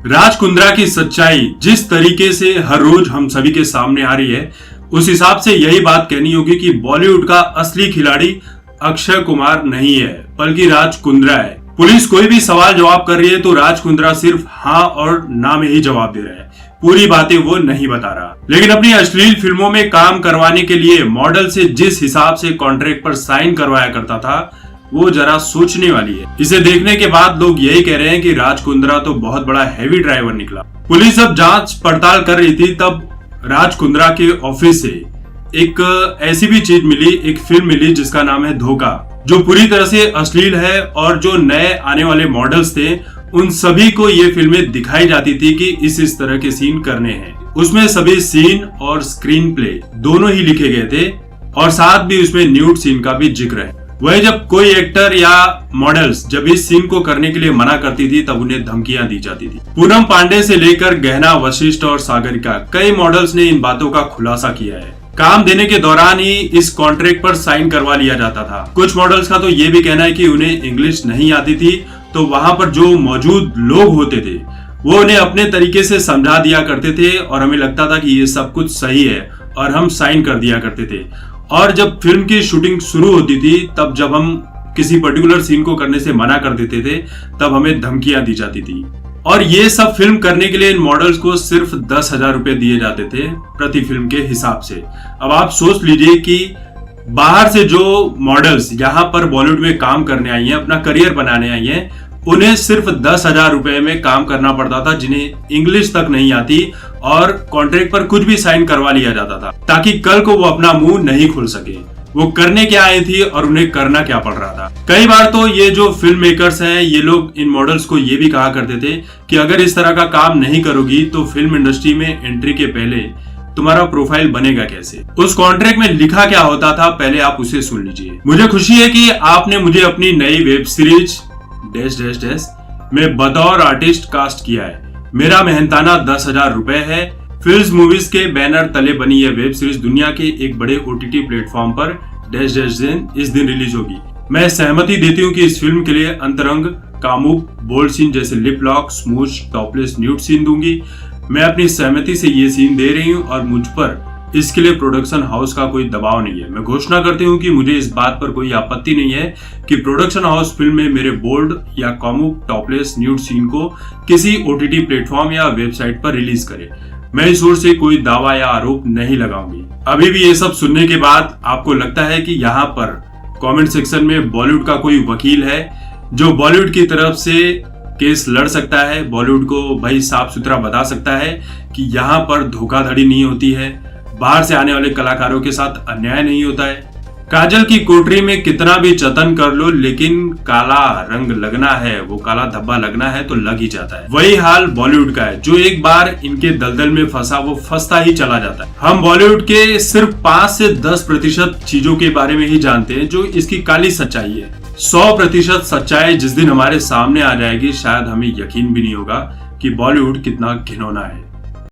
राज कुंद्रा की सच्चाई जिस तरीके से हर रोज हम सभी के सामने आ रही है, उस हिसाब से यही बात कहनी होगी कि बॉलीवुड का असली खिलाड़ी अक्षय कुमार नहीं है, बल्कि राज कुंद्रा है। पुलिस कोई भी सवाल जवाब कर रही है तो राज कुंद्रा सिर्फ हाँ और ना में ही जवाब दे रहा है, पूरी बातें वो नहीं बता रहा। लेकिन अपनी अश्लील फिल्मों में काम करवाने के लिए मॉडल से जिस हिसाब से कॉन्ट्रैक्ट पर साइन करवाया करता था, वो जरा सोचने वाली है। इसे देखने के बाद लोग यही कह रहे हैं कि राज कुंद्रा तो बहुत बड़ा हैवी ड्राइवर निकला। पुलिस जब जांच पड़ताल कर रही थी तब राज कुंद्रा के ऑफिस से एक ऐसी भी चीज मिली, एक फिल्म मिली जिसका नाम है धोखा, जो पूरी तरह से अश्लील है और जो नए आने वाले मॉडल्स थे उन सभी को ये फिल्में दिखाई जाती थी कि इस तरह के सीन करने हैं। उसमें सभी सीन और स्क्रीन प्ले दोनों ही लिखे गए थे और साथ भी उसमें न्यूड सीन का भी जिक्र है। वही जब कोई एक्टर या मॉडल्स जब इस सीन को करने के लिए मना करती थी तब उन्हें धमकियां दी जाती थी। पूनम पांडे से लेकर गहना, वशिष्ठ और सागरिका, कई मॉडल्स ने इन बातों का खुलासा किया है। काम देने के दौरान ही इस कॉन्ट्रैक्ट पर साइन करवा लिया जाता था। कुछ मॉडल्स का तो ये भी कहना है कि उन्हें इंग्लिश नहीं आती थी, तो वहां पर जो मौजूद लोग होते थे वो उन्हें अपने तरीके से समझा दिया करते थे और हमें लगता था कि ये सब कुछ सही है और हम साइन कर दिया करते थे। और जब फिल्म की शूटिंग शुरू होती थी तब जब हम किसी पर्टिकुलर सीन को करने से मना कर देते थे तब हमें धमकियां दी जाती थी। और ये सब फिल्म करने के लिए इन मॉडल्स को सिर्फ 10,000 रुपए दिए जाते थे प्रति फिल्म के हिसाब से। अब आप सोच लीजिए कि बाहर से जो मॉडल्स यहाँ पर बॉलीवुड में काम करने आई हैं, अपना करियर बनाने आई हैं, उन्हें सिर्फ 10,000 रुपए में काम करना पड़ता था, जिन्हें इंग्लिश तक नहीं आती, और कॉन्ट्रैक्ट पर कुछ भी साइन करवा लिया जाता था ताकि कल को वो अपना मुंह नहीं खोल सके। वो करने क्या आई थी और उन्हें करना क्या पड़ रहा था। कई बार तो ये जो फिल्म मेकर्स हैं, ये लोग इन मॉडल्स को ये भी कहा करते थे कि अगर इस तरह का काम नहीं करोगी तो फिल्म इंडस्ट्री में एंट्री के पहले तुम्हारा प्रोफाइल बनेगा कैसे। उस कॉन्ट्रैक्ट में लिखा क्या होता था, पहले आप उसे सुन लीजिए। मुझे खुशी है कि आपने मुझे अपनी नई web series dash dash dash में बतौर आर्टिस्ट कास्ट किया है। मेरा मेहनताना 10,000 रुपए है। फिल्म्स मूवीज के बैनर तले बनी यह वेब सीरीज दुनिया के एक बड़े OTT प्लेटफॉर्म पर डैश डैश दिन इस दिन रिलीज होगी। मैं सहमति देती हूँ कि इस फिल्म के लिए अंतरंग, कामुक, बोल्ड सीन जैसे lip lock, smooch, topless, nude scene दूंगी। मैं अपनी सहमति से ये सीन दे रही हूँ और मुझ पर इसके लिए प्रोडक्शन हाउस का कोई दबाव नहीं है। मैं घोषणा करती हूँ कि मुझे इस बात पर कोई आपत्ति नहीं है कि प्रोडक्शन हाउस फिल्म में मेरे बोल्ड या कॉमुक, टॉपलेस, न्यूड सीन को किसी OTT प्लेटफॉर्म या वेबसाइट पर रिलीज करे। मैं इस ओर से कोई दावा या आरोप नहीं लगाऊंगी। अभी भी ये सब सुनने के बाद आपको लगता है कि यहाँ पर कमेंट सेक्शन में बॉलीवुड का कोई वकील है जो बॉलीवुड की तरफ से केस लड़ सकता है, बॉलीवुड को भाई साफ सुथरा बता सकता है कि यहाँ पर धोखाधड़ी नहीं होती है, बाहर से आने वाले कलाकारों के साथ अन्याय नहीं होता है। काजल की कोठरी में कितना भी जतन कर लो, लेकिन काला रंग लगना है, वो काला धब्बा लगना है तो लग ही जाता है। वही हाल बॉलीवुड का है, जो एक बार इनके दलदल में फंसा वो फंसता ही चला जाता है। हम बॉलीवुड के सिर्फ 5 से 10% चीजों के बारे में ही जानते हैं जो इसकी काली सच्चाई है। 100% सच्चाई जिस दिन हमारे सामने आ जाएगी शायद हमें यकीन भी नहीं होगा कि बॉलीवुड कितना घिनौना है।